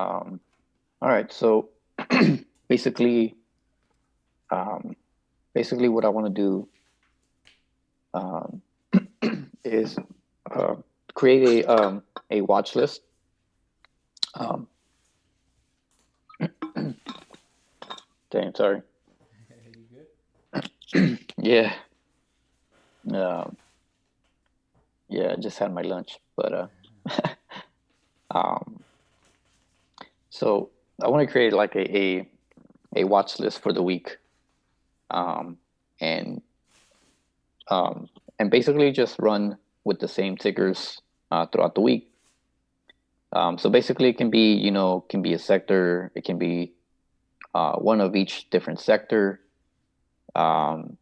All right, so basically, um, basically what I want to do um, is uh, create a watch list. Um, Dang, sorry. You good? Yeah, um, yeah, I just had my lunch, but um, so I want to create like a watch list for the week, um, and um, and basically just run with the same tickers throughout the week. So basically, it can be, can be a sector. It can be one of each different sector. Um,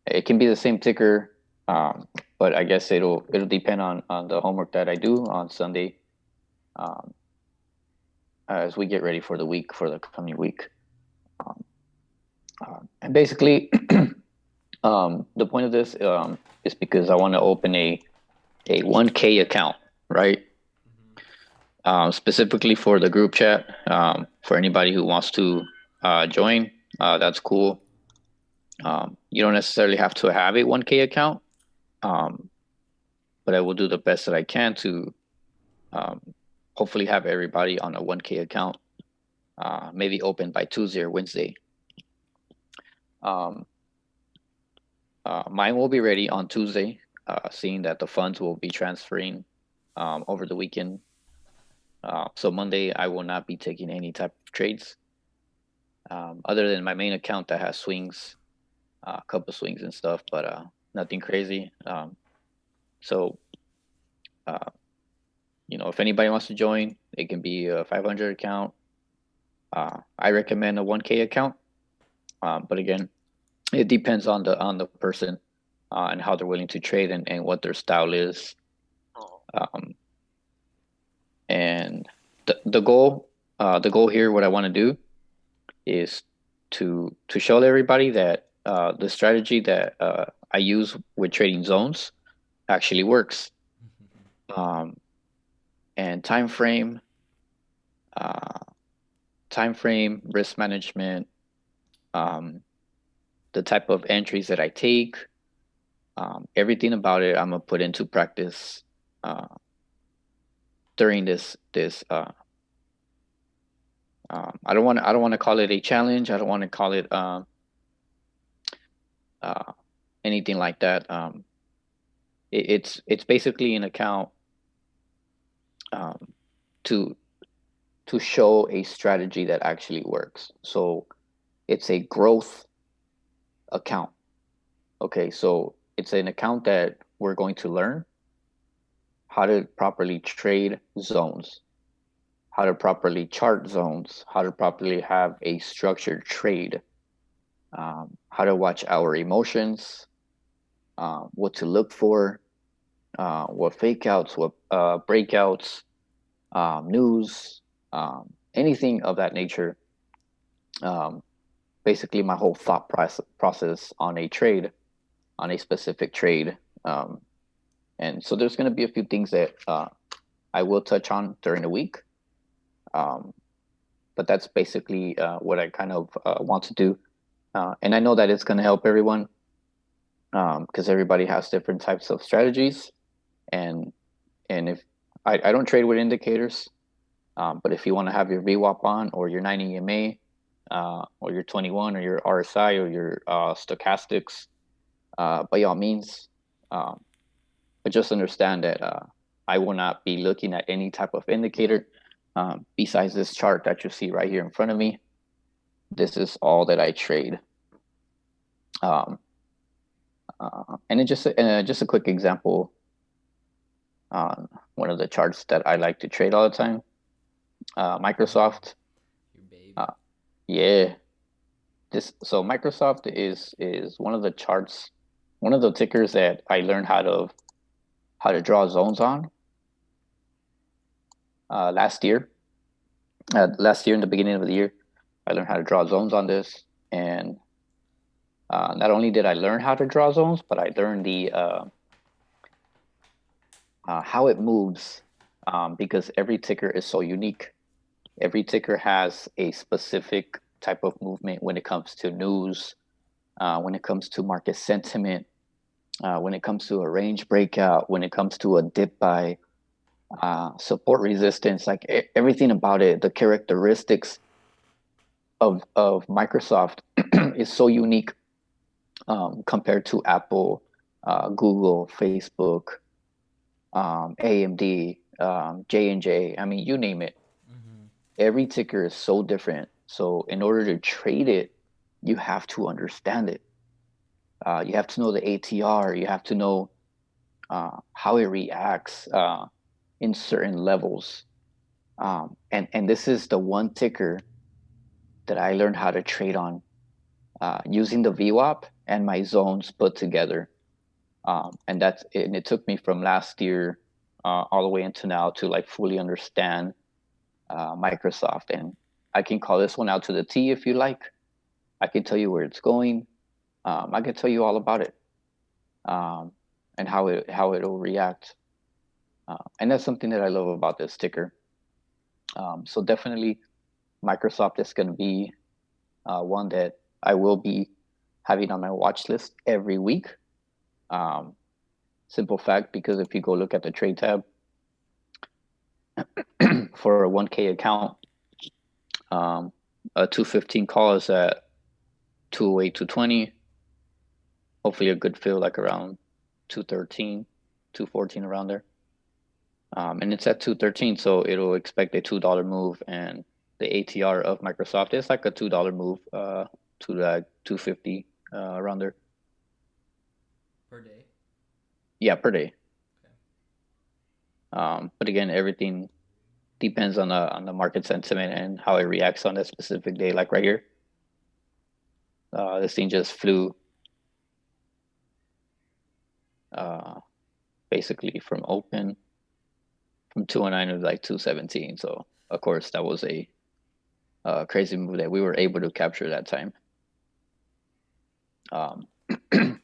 it can be the same ticker, but I guess it'll depend on the homework that I do on Sunday, um, as we get ready for the week for the coming week. Um, and basically, the point of this is because I want to open a 1K account, right? Mm-hmm. Specifically for the group chat, for anybody who wants to join, that's cool. You don't necessarily have to have a 1K account, um, but I will do the best that I can to um, hopefully have everybody on a 1K account, maybe open by Tuesday or Wednesday. Um, Mine will be ready on Tuesday, seeing that the funds will be transferring over the weekend. So Monday, I will not be taking any type of trades, other than my main account that has swings, a couple swings and stuff, but nothing crazy. So, uh, if anybody wants to join, it can be a 500 account. I recommend a 1K account, but again, it depends on the person and how they're willing to trade and what their style is. Um, and the goal here, what I want to do is to show everybody that the strategy that I use with trading zones actually works. Um, and uh, time frame, risk management, um, the type of entries that I take, everything about it, I'm gonna put into practice uh, during this. I don't want to call it a challenge. I don't want to call it uh, anything like that. It's basically an account um, to to show a strategy that actually works. So it's a growth account. Okay, so it's an account that we're going to learn how to properly trade zones, how to properly chart zones, how to properly have a structured trade, how to watch our emotions, what to look for, what fake outs, what breakouts, news, anything of that nature. Um, Basically, my whole thought process on a trade, on a specific trade. Um, and so there's going to be a few things that I will touch on during the week. Um, but that's basically what I kind of want to do. And I know that it's going to help everyone because everybody has different types of strategies. And if I don't trade with indicators, but if you want to have your VWAP on or your 90 EMA or your 21 or your RSI or your stochastics, by all means. Um, but just understand that I will not be looking at any type of indicator besides this chart that you see right here in front of me. This is all that I trade. Um, and it just a quick example on one of the charts that I like to trade all the time. Microsoft. Your baby. Uh, yeah, this so Microsoft is one of the charts, one of the tickers that I learned how to draw zones on last year. Last year, in the beginning of the year, I learned how to draw zones on this, and not only did I learn how to draw zones, but I learned the how it moves because every ticker is so unique. Every ticker has a specific type of movement when it comes to news, when it comes to market sentiment, when it comes to a range breakout, when it comes to a dip buy, support resistance, like everything about it, the characteristics of Microsoft is so unique compared to Apple, Google, Facebook, AMD, J&J. I mean, you name it. Mm-hmm. Every ticker is so different. So in order to trade it, you have to understand it. You have to know the ATR. You have to know how it reacts in certain levels. And this is the one ticker that I learned how to trade on using the VWAP and my zones put together. And it took me from last year all the way into now to like fully understand Microsoft. And I can call this one out to the T if you like. I can tell you where it's going. I can tell you all about it um, and how it'll react. And that's something that I love about this ticker. So definitely, Microsoft is going to be one that I will be having on my watch list every week. Um, Simple fact, because if you go look at the trade tab for a 1K account, um, a 215 call is at 208, 220. Hopefully a good fill like around 213, 214 around there. And it's at 213, so it'll expect a $2 move, and the ATR of Microsoft is like a $2 move to like 250 around there. Per day. Yeah, per day. Okay. But again, everything depends on the market sentiment and how it reacts on that specific day. Like right here, this thing just flew uh, basically from open from 209 to like 217. So of course that was a crazy move that we were able to capture that time. Um, but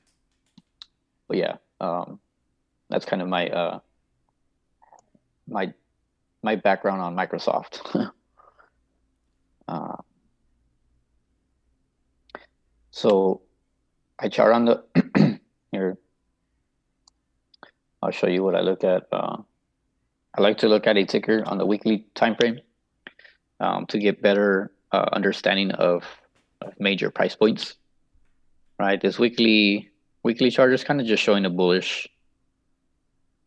yeah, that's kind of my my background on Microsoft. uh, so I chart on the here. I'll show you what I look at. I like to look at a ticker on the weekly time frame to get better understanding of major price points. Right, this weekly chart is kind of just showing a bullish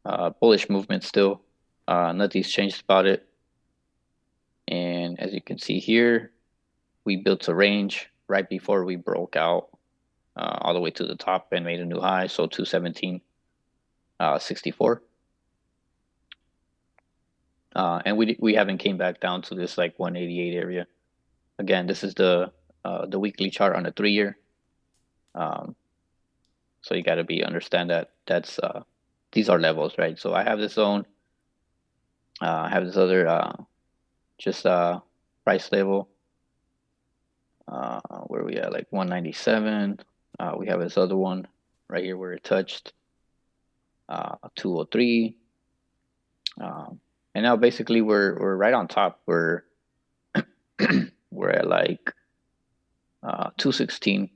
movement still. Nothing's changed about it. And as you can see here, we built a range right before we broke out all the way to the top and made a new high. So 217.64. And we haven't came back down to this like 188 area. Again, this is the weekly chart on a 3-year. So you got to understand that that's these are levels, right? So I have this zone. I have this other just price level. Where we at, like 197. We have this other one right here where it touched 203. And now basically we're right on top. We're we're at like 216.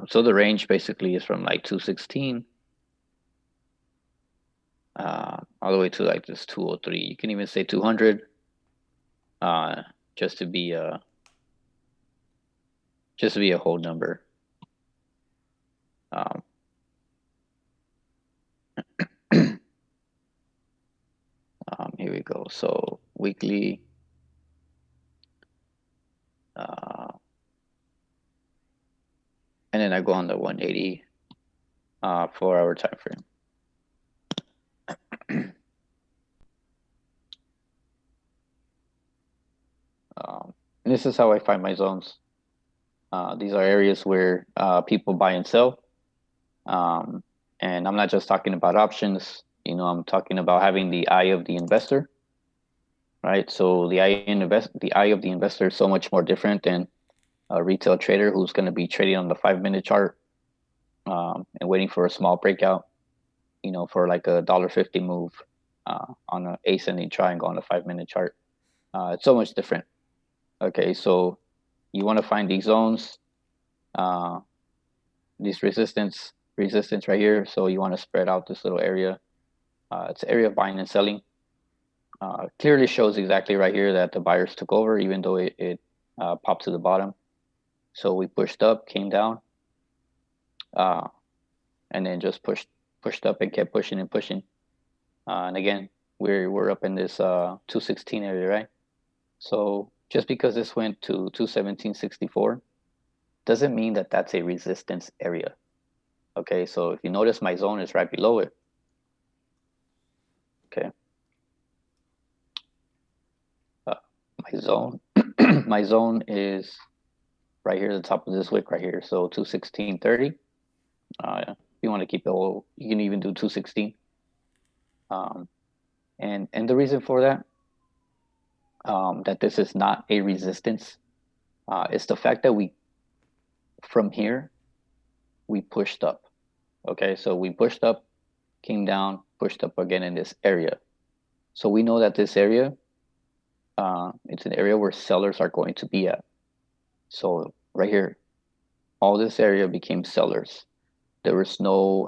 So the range basically is from like 216 all the way to like this 203. You can even say 200 just to be a whole number. Here we go. So weekly. And then I go on the 180 4-hour time frame. And this is how I find my zones. These are areas where people buy and sell. And I'm not just talking about options. I'm talking about having the eye of the investor, right? So the eye of the investor is so much more different than a retail trader who's going to be trading on the 5-minute chart and waiting for a small breakout, for like a $1.50 move on an ascending triangle on a 5-minute chart. It's so much different. Okay, so you want to find these zones, uh, these resistance right here. So you want to spread out this little area. It's an area of buying and selling. Clearly shows exactly right here that the buyers took over, even though it popped to the bottom. So we pushed up, came down, uh, and then just pushed up and kept pushing and pushing. And again, we're up in this 216 area, right? So just because this went to 217.64 doesn't mean that that's a resistance area. Okay, so if you notice, my zone is right below it. Okay, my zone, my zone is right here, at the top of this wick right here. So 216.30. If you want to keep it low, you can even do 216. And the reason for that, that this is not a resistance, is the fact that from here, we pushed up. Okay, so we pushed up, came down, pushed up again in this area. So we know that this area, it's an area where sellers are going to be at. So right here, all this area became sellers. There was no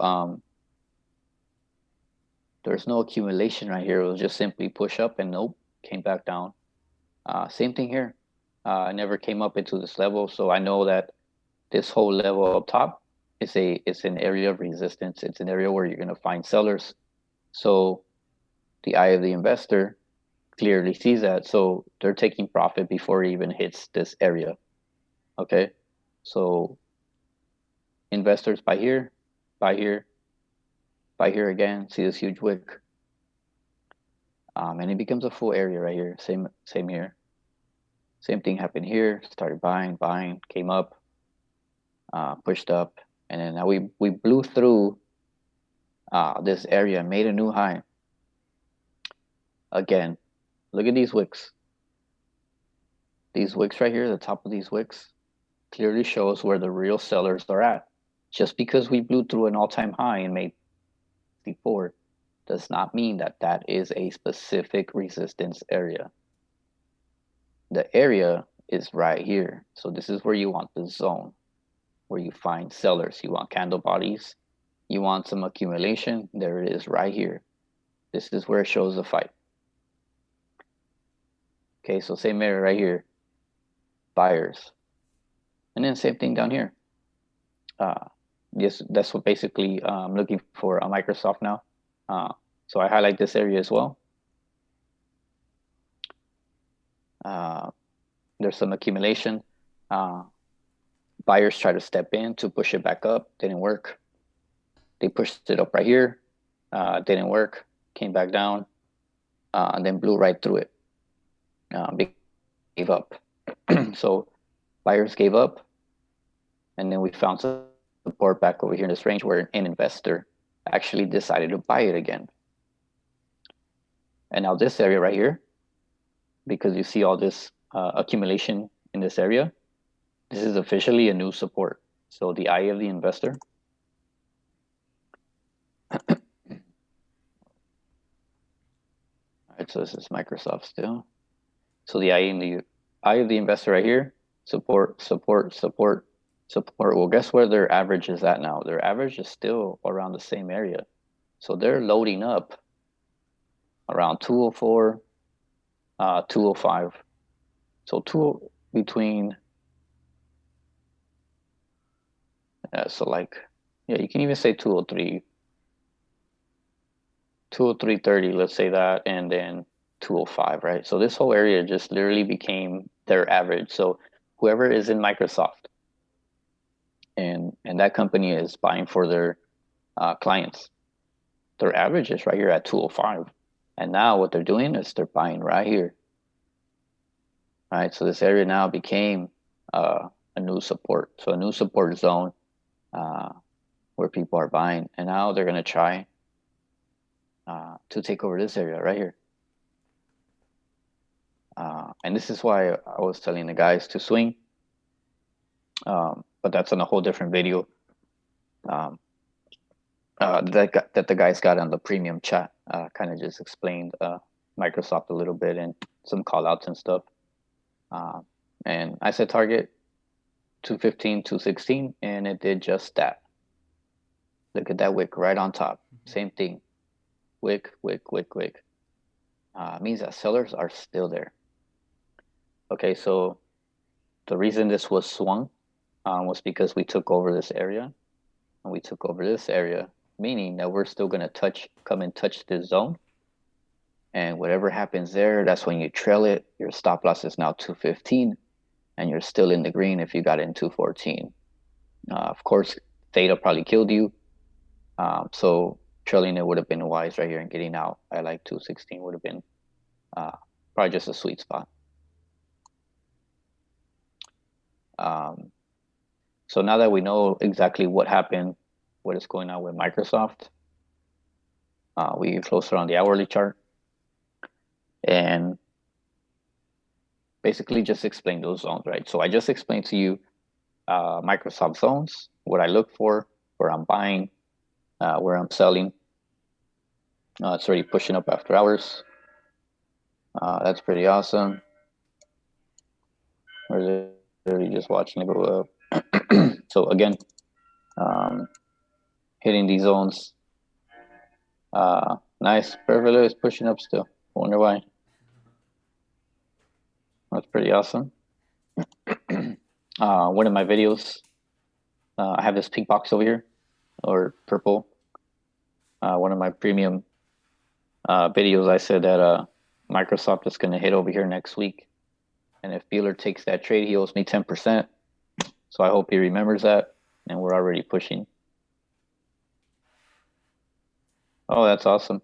accumulation right here. It was just simply push up and nope, came back down. Same thing here. I never came up into this level, so I know that this whole level up top it's an area of resistance. It's an area where you're going to find sellers. So the eye of the investor clearly sees that. So they're taking profit before it even hits this area. Okay. So investors buy here, buy here, buy here again. See this huge wick. And it becomes a full area right here. Same here. Same thing happened here. Started buying, came up, pushed up, and then now we blew through this area, made a new high. Again, look at these wicks. These wicks right here, the top of these wicks, clearly shows where the real sellers are at. Just because we blew through an all-time high and made 64 does not mean that that is a specific resistance area. The area is right here. So this is where you want the zone, where you find sellers. You want candle bodies. You want some accumulation. There it is right here. This is where it shows the fight. Okay, so same area right here. Buyers. And then same thing down here. Yes, that's what basically I'm looking for on Microsoft now. So I highlight this area as well. There's some accumulation. Buyers try to step in to push it back up. Didn't work. They pushed it up right here. Didn't work. Came back down. And then blew right through it. Gave up. So buyers gave up. And then we found support back over here in this range where an investor actually decided to buy it again. And now this area right here, because you see all this accumulation in this area, this is officially a new support. So the eye of the investor. All right, so this is Microsoft still. So the eye of the investor right here, support, support, support, support. Well, guess where their average is at now? Their average is still around the same area. So they're loading up around 204, 205. So between, so like, yeah, you can even say 203, 203.30, let's say that, and then 205, right? So this whole area just literally became their average. So whoever is in Microsoft and that company is buying for their clients, their average is right here at 205. And now what they're doing is they're buying right here. All right, so this area now became a new support. So a new support zone where people are buying. And now they're going to try to take over this area right here. And this is why I was telling the guys to swing. But that's on a whole different video that the guys got on the premium chat. Kind of just explained Microsoft a little bit and some call outs and stuff. And I set target 215, 216, and it did just that. Look at that wick right on top. Same thing. Wick, wick, wick, wick. Means that sellers are still there. Okay, so the reason this was swung was because we took over this area, and we took over this area, meaning that we're still going to come and touch this zone. And whatever happens there, that's when you trail it. Your stop loss is now 215, and you're still in the green if you got in 214. Of course, theta probably killed you. So trailing it would have been wise right here, and getting out at like 216 would have been probably just a sweet spot. So now that we know exactly what happened, what is going on with Microsoft, we get closer on the hourly chart and basically just explain those zones, right? So I just explained to you Microsoft zones, what I look for, where I'm buying, where I'm selling. It's already pushing up after hours. That's pretty awesome. We're literally just watching it go up. So again, hitting these zones. Nice. Perfect is pushing up still. I wonder why. That's pretty awesome. One of my videos, I have this pink box over here, or purple. One of my premium videos, I said that Microsoft is going to hit over here next week. And if Bueller takes that trade, he owes me 10%. So I hope he remembers that. And we're already pushing. Oh, that's awesome.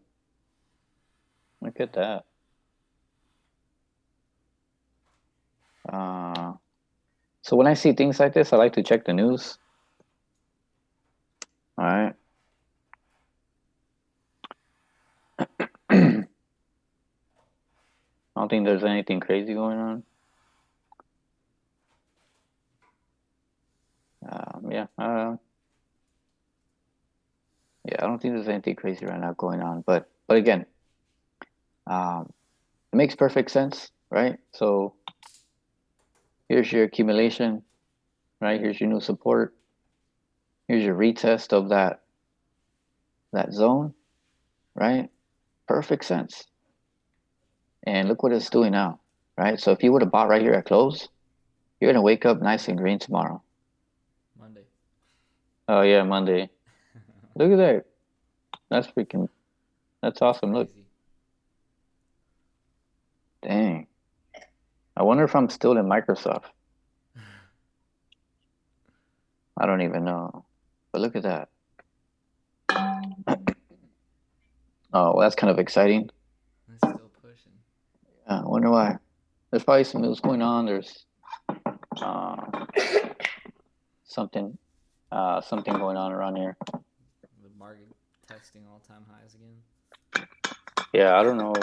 Look at that. So when I see things like this, I like to check the news. All right. I don't think there's anything crazy going on. Yeah, I don't think there's anything crazy right now going on. But again, it makes perfect sense, right? So here's your accumulation, right? Here's your new support. Here's your retest of that zone, right? Perfect sense. And look what it's doing now, right? So if you would have bought right here at close, you're gonna wake up nice and green tomorrow. Monday. Oh yeah, Monday. Look at that. That's awesome. Look. Crazy. Dang. I wonder if I'm still in Microsoft. I don't even know. But look at that. Oh, well, that's kind of exciting. It's still pushing. I wonder why. There's probably some news going on. There's something going on around here. The market testing all-time highs again. Yeah, I don't know.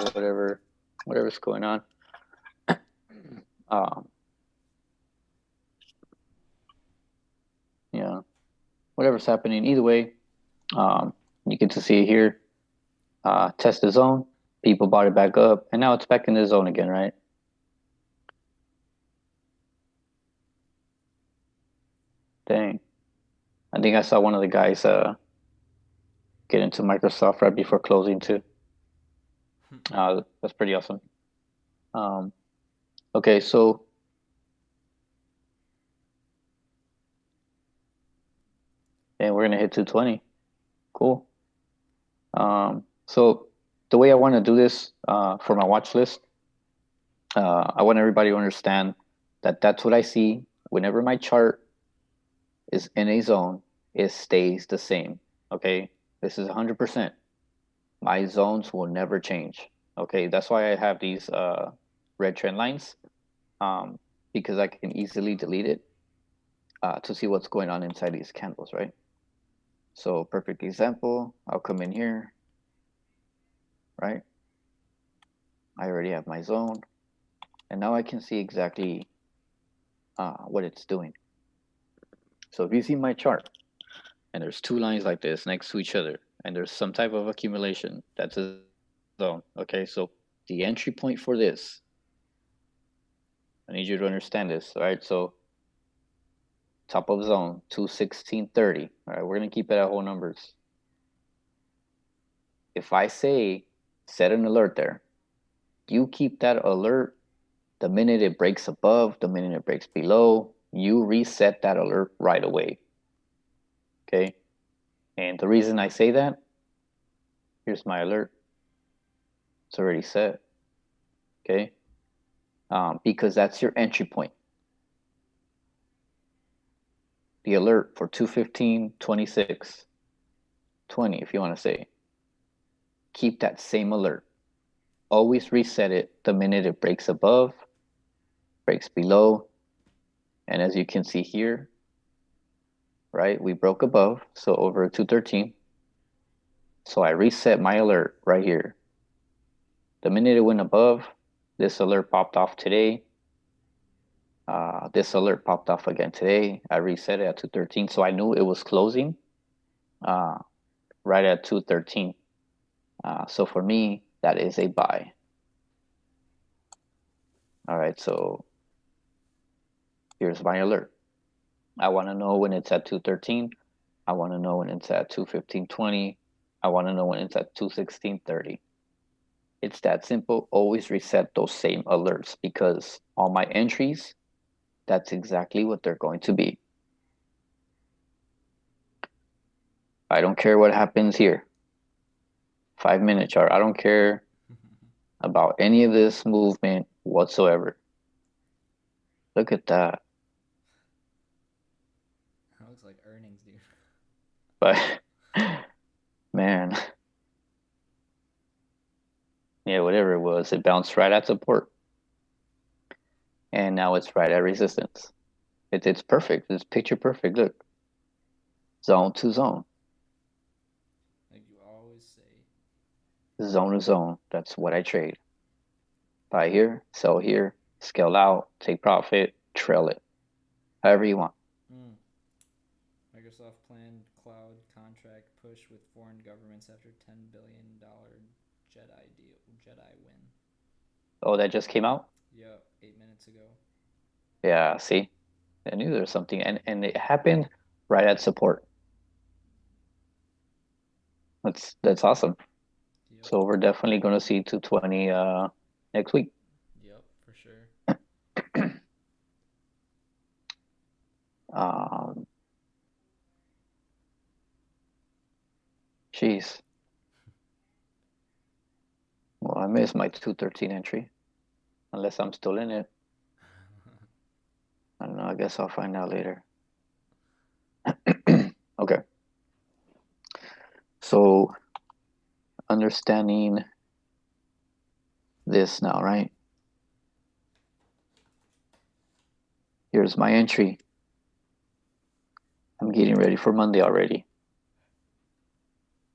Whatever's going on. Yeah, whatever's happening. Either way, you get to see it here. Test the zone. People bought it back up, and now it's back in the zone again, right? Dang. I think I saw one of the guys get into Microsoft right before closing too. That's pretty awesome. Okay, so and we're gonna hit 220. Cool. So the way I want to do this for my watch list, I want everybody to understand that that's what I see whenever my chart is in a zone, it stays the same. Okay, this is 100%. My zones will never change. Okay, that's why I have these red trend lines, because I can easily delete it to see what's going on inside these candles, right? So perfect example, I'll come in here, right? I already have my zone, and now I can see exactly what it's doing. So if you see my chart, and there's two lines like this next to each other, and there's some type of accumulation, that's a zone. Okay, so the entry point for this, I need you to understand this, all right? So top of zone, 216.30. All right, we're gonna keep it at whole numbers. If I say set an alert there, you keep that alert the minute it breaks above, the minute it breaks below, you reset that alert right away. Okay? And the reason I say that, here's my alert. It's already set. Okay? Because that's your entry point. The alert for 215, 26, 20, if you want to say. Keep that same alert. Always reset it the minute it breaks above, breaks below. And as you can see here, right, we broke above, so over 213. So I reset my alert right here. The minute it went above, this alert popped off today. This alert popped off again today. I reset it at 213, so I knew it was closing right at 213. So for me, that is a buy. All right, so here's my alert. I want to know when it's at 213. I want to know when it's at 215.20. I want to know when it's at 216.30. It's that simple. Always reset those same alerts because on my entries, that's exactly what they're going to be. I don't care what happens here. 5-minute chart. I don't care about any of this movement whatsoever. Look at that. That looks like earnings, dude. But man, yeah, whatever it was, it bounced right at support. And now it's right at resistance. It's perfect. It's picture perfect. Look. Zone to zone. Like you always say. Zone to zone. That's what I trade. Buy here, sell here, scale out, take profit, trail it. However you want. Microsoft planned cloud contract push with foreign governments after $10 billion Jedi win. Oh, that just came out? Yep, 8 minutes ago. Yeah, see? I knew there was something. And it happened right at support. That's awesome. Yep. So we're definitely going to see 220 next week. Yep, for sure. Jeez. Well, I missed my 213 entry. Unless I'm still in it. I don't know. I guess I'll find out later. Okay. So understanding this now, right? Here's my entry. I'm getting ready for Monday already.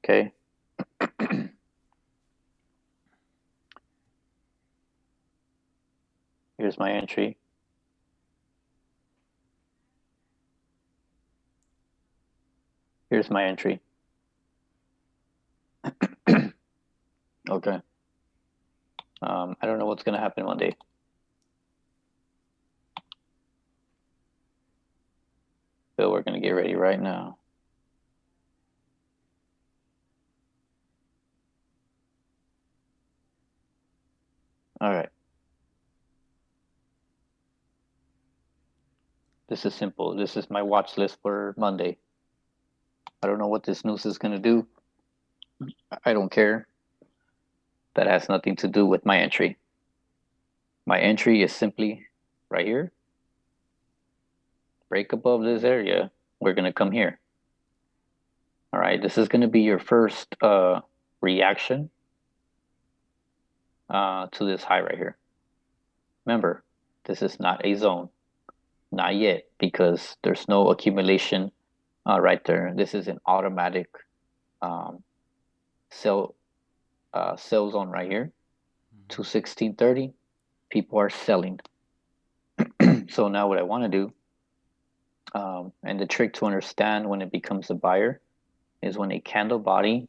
Okay. Here's my entry. Here's my entry. Okay. I don't know what's going to happen Monday. But we're going to get ready right now. All right. This is simple. This is my watch list for Monday. I don't know what this news is going to do. I don't care. That has nothing to do with my entry. My entry is simply right here. Break above this area. We're going to come here. All right. This is going to be your first reaction to this high right here. Remember, this is not a zone. Not yet, because there's no accumulation right there. This is an automatic sell zone right here. 216.30. People are selling. So now what I want to do, and the trick to understand when it becomes a buyer, is when a candle body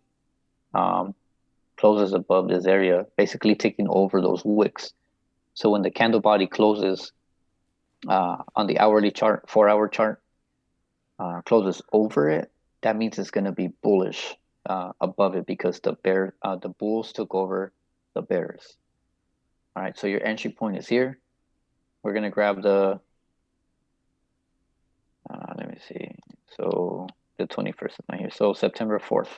closes above this area, basically taking over those wicks. So when the candle body closes on the hourly chart, 4 hour chart, closes over it, that means it's going to be bullish above it because the bulls took over the bears. All right, so your entry point is here. We're going to grab the, let me see. So the 21st is not here. So September 4th.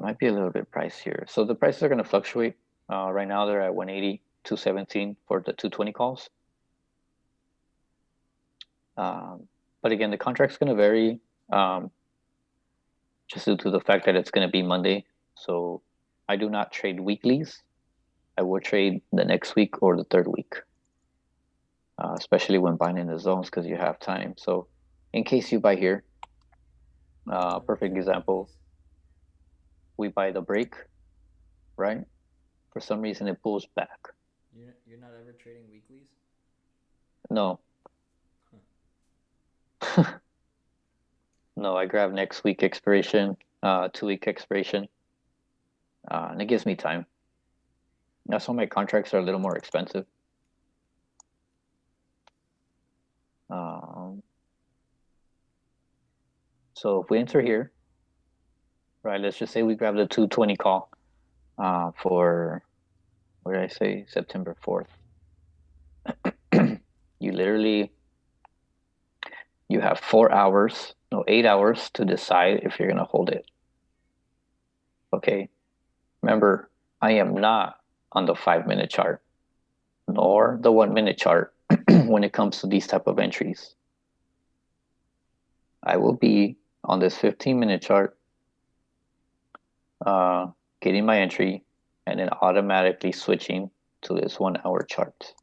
Might be a little bit pricier. So the prices are going to fluctuate. Right now they're at 180, 217 for the 220 calls. But again, the contract's going to vary just due to the fact that it's going to be Monday. So I do not trade weeklies. I will trade the next week or the third week, especially when buying in the zones because you have time. So in case you buy here, I never perfect trade example, weeklies. we buy the break, right? For some reason it pulls back. You're not ever trading weeklies? No, Huh. no, I grab next week expiration, 2 week expiration, and it gives me time. That's why my contracts are a little more expensive. Um, so if we enter here, right, let's just say we grab the 220 call for, what did I say, September 4th. You literally, you have 4 hours, no, 8 hours to decide if you're going to hold it. Okay. Remember, I am not on the 5 minute chart nor the 1 minute chart when it comes to these type of entries. I will be on this 15-minute chart, getting my entry, and then automatically switching to this 1 hour chart.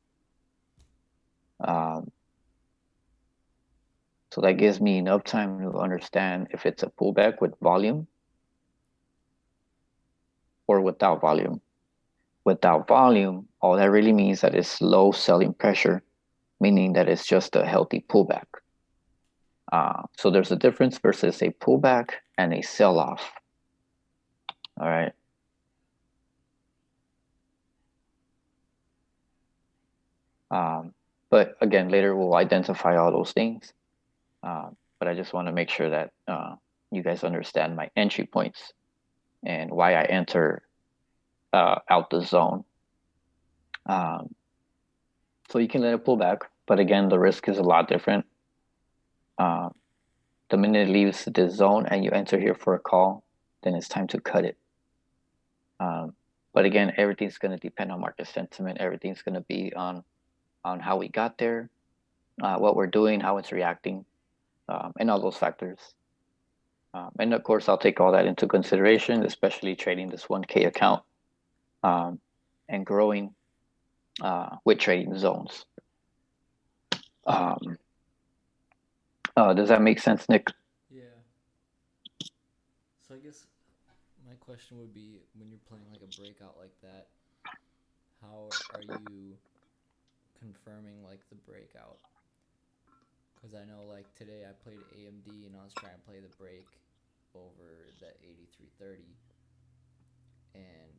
So that gives me enough time to understand if it's a pullback with volume or without volume. Without volume, all that really means that it's low selling pressure, meaning that it's just a healthy pullback. So there's a difference versus a pullback and a sell-off. All right. But again, later we'll identify all those things. But I just want to make sure that you guys understand my entry points and why I enter out the zone. So you can let it pull back, but again, the risk is a lot different. The minute it leaves this zone and you enter here for a call, then it's time to cut it. But again, everything's going to depend on market sentiment. Everything's going to be on how we got there, what we're doing, how it's reacting, and all those factors. And of course, I'll take all that into consideration, especially trading this 1K account and growing with trading zones. Does that make sense, Nick? Yeah. So I guess my question would be, when you're playing like a breakout like that, how are you confirming like the breakout? Because I know like today I played AMD and I was trying to play the break over the 8330 and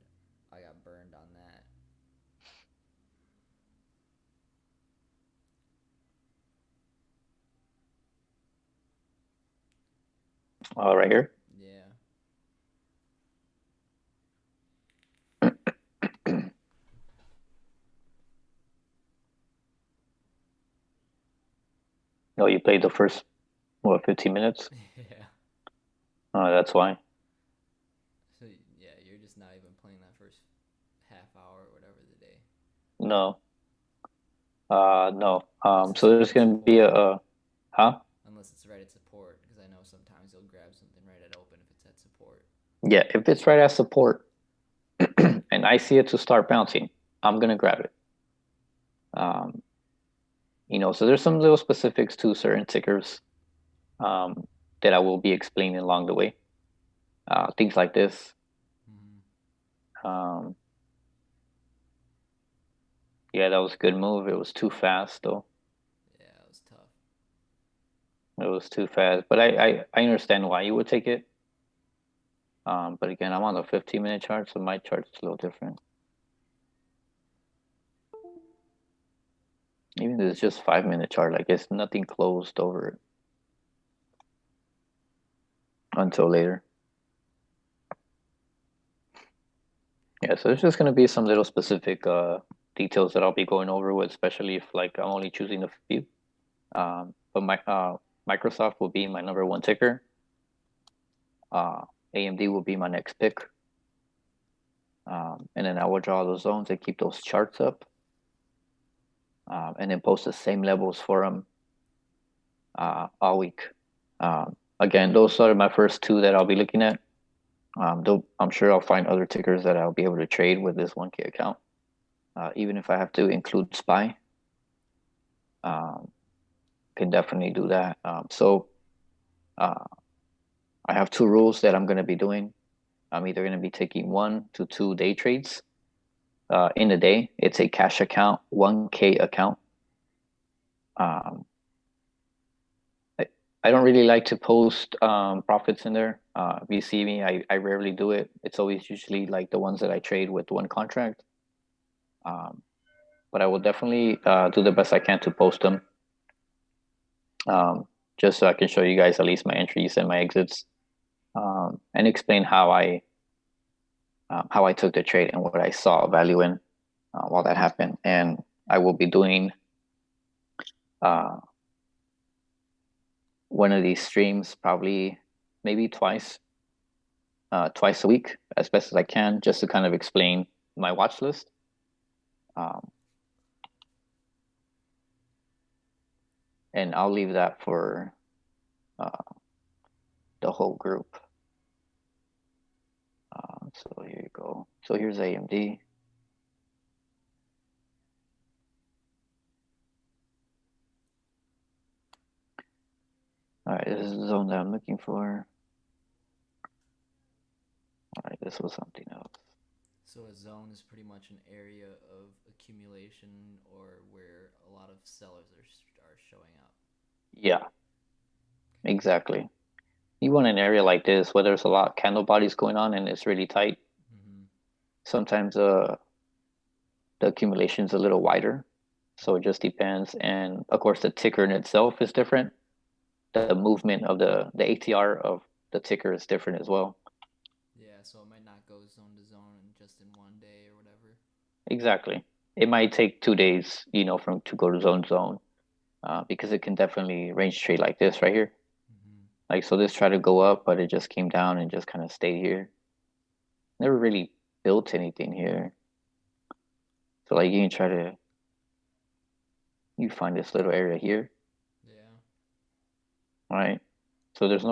I got burned on that. Right here. Yeah. No, you played the first, 15 minutes? Yeah. That's why. So yeah, you're just not even playing that first half hour or whatever the day. No. No. Unless it's So right there's at gonna be support. huh? Unless it's right at support, because I know sometimes you'll grab something right at open if it's at support. Yeah, if it's right at support and I see it to start bouncing, I'm gonna grab it. Um, so there's some little specifics to certain tickers um, that I will be explaining along the way. Things like this. Mm-hmm. Um, yeah, that was a good move. It was too fast though. Yeah, it was tough. It was too fast, but I understand why you would take it. But again, I'm on the 15-minute chart, so my chart's a little different. Even though it's just 5-minute chart, like it's nothing closed over it until later. Yeah, so there's just gonna be some little specific details that I'll be going over with, especially if like I'm only choosing a few. But Microsoft will be my number one ticker. AMD will be my next pick. And then I will draw those zones and keep those charts up. And then post the same levels for them all week. Again, those are my first two that I'll be looking at. Though I'm sure I'll find other tickers that I'll be able to trade with this 1K account. Even if I have to include SPY, can definitely do that. So I have two rules that I'm going to be doing. I'm either going to be taking 1 to 2 day trades in a day. It's a cash account, 1K account. I don't really like to post profits in there. If you see me, I rarely do it. It's always usually like the ones that I trade with one contract. But I will definitely do the best I can to post them. Just so I can show you guys at least my entries and my exits, and explain how I took the trade and what I saw value in while that happened. And I will be doing one of these streams probably maybe twice a week as best as I can, just to kind of explain my watch list. And I'll leave that for the whole group. So here you go. So here's AMD. All right, this is the zone that I'm looking for. All right, this was something else. So a zone is pretty much an area of accumulation or where a lot of sellers are showing up. Yeah, exactly. You want an area like this where there's a lot of candle bodies going on and it's really tight. Sometimes the accumulation is a little wider, so it just depends. And of course, the ticker in itself is different. The movement of the ATR of the ticker is different as well. Yeah, so it might not go zone to zone just in one day or whatever. Exactly. It might take 2 days, from to go to zone, because it can definitely range trade like this right here. Like, so this tried to go up, but it just came down and just kind of stayed here. Never really built anything here. So like you can you find this little area here. Yeah. All right. So there's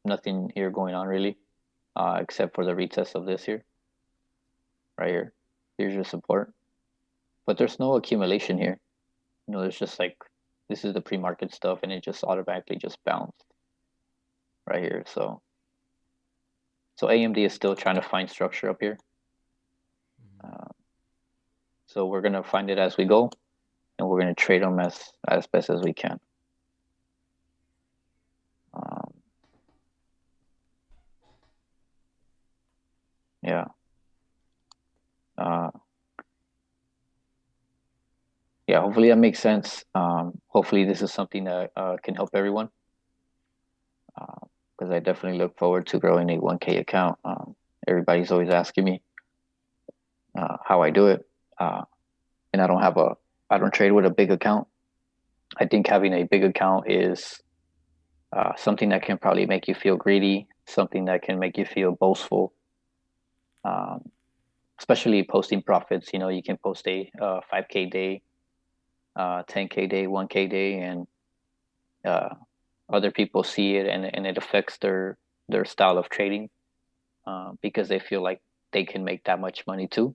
nothing here going on really, except for the retest of this here, right here. Here's your support, but there's no accumulation here. There's just like, this is the pre-market stuff and it just automatically just bounced right here. So AMD is still trying to find structure up here. So we're going to find it as we go, and we're going to trade them as best as we can. Yeah. Yeah, hopefully that makes sense. Hopefully this is something that can help everyone, because I definitely look forward to growing a 1K account. Everybody's always asking me how I do it, and I don't trade with a big account. I think having a big account is something that can probably make you feel greedy, something that can make you feel boastful, especially posting profits. You can post a 5K day, 10K day, 1K day, and other people see it and it affects their style of trading, because they feel like they can make that much money too,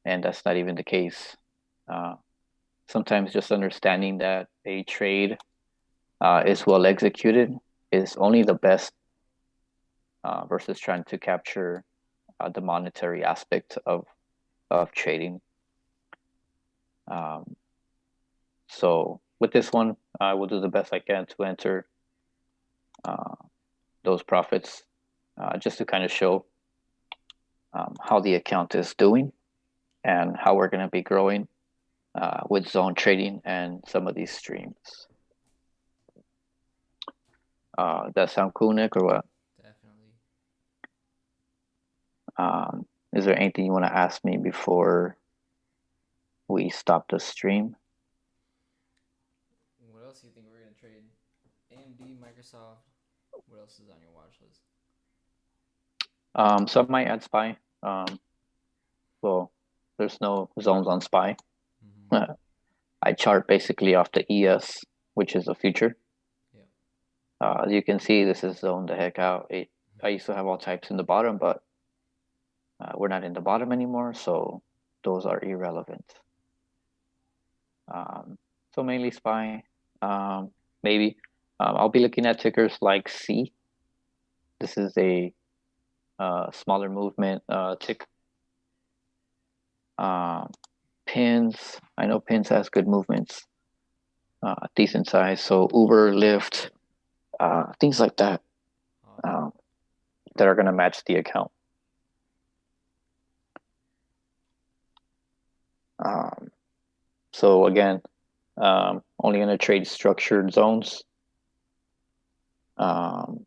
and that's not even the case. Sometimes just understanding that a trade is well executed is only the best, versus trying to capture the monetary aspect of trading. So with this one, I will do the best I can to enter those profits just to kind of show how the account is doing and how we're going to be growing with zone trading and some of these streams. That sound cool, Nick, or what? Definitely. Is there anything you want to ask me before we stop the stream? What else do you think we're gonna trade? AMD, Microsoft. What else is on your watch list? Some might add SPY. Well, there's no zones on SPY. Mm-hmm. I chart basically off the ES, which is a future. Yeah. As you can see, this is zoned the heck out. I used to have all types in the bottom, but we're not in the bottom anymore, so those are irrelevant. So mainly SPY. Maybe I'll be looking at tickers like C. This is a smaller movement tick. Pins. I know Pins has good movements, decent size. So Uber, Lyft, things like that, Awesome. that are gonna match the account. So again, only gonna trade structured zones. And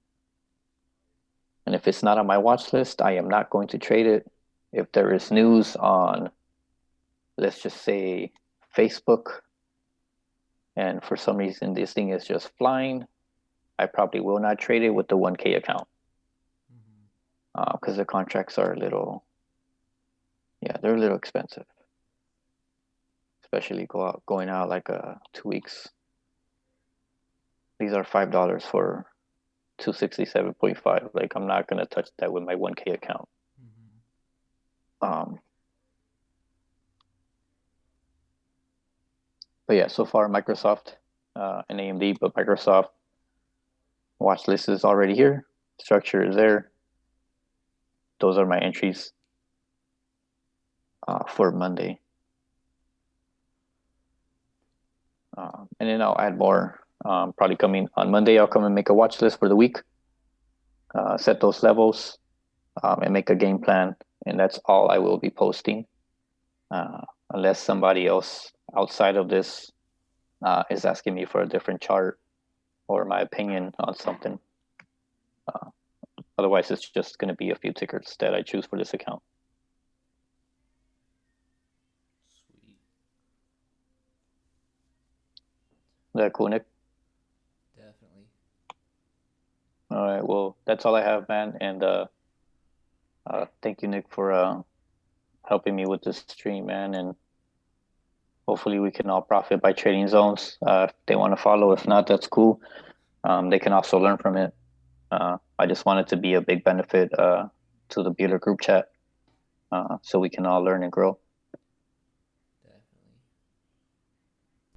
if it's not on my watch list, I am not going to trade it. If there is news on, let's just say, Facebook, and for some reason this thing is just flying, I probably will not trade it with the 1K account. Because the contracts are a little, yeah, they're a little expensive. Especially going out like 2 weeks. These are $5 for 267.5. Like I'm not gonna touch that with my 1K account. But yeah, so far Microsoft and AMD, but Microsoft watch list is already here. Structure is there. Those are my entries for Monday. And then I'll add more. Probably coming on Monday, I'll come and make a watch list for the week, set those levels, and make a game plan. And that's all I will be posting, unless somebody else outside of this is asking me for a different chart or my opinion on something. Otherwise, it's just going to be a few tickers that I choose for this account. Sweet. Is that cool, Nick? Definitely. All right. Well, that's all I have, man. And thank you, Nick, for helping me with this stream, man. And hopefully we can all profit by trading zones. If they want to follow, if not, that's cool. They can also learn from it. I just want it to be a big benefit to the Bueller group chat, so we can all learn and grow.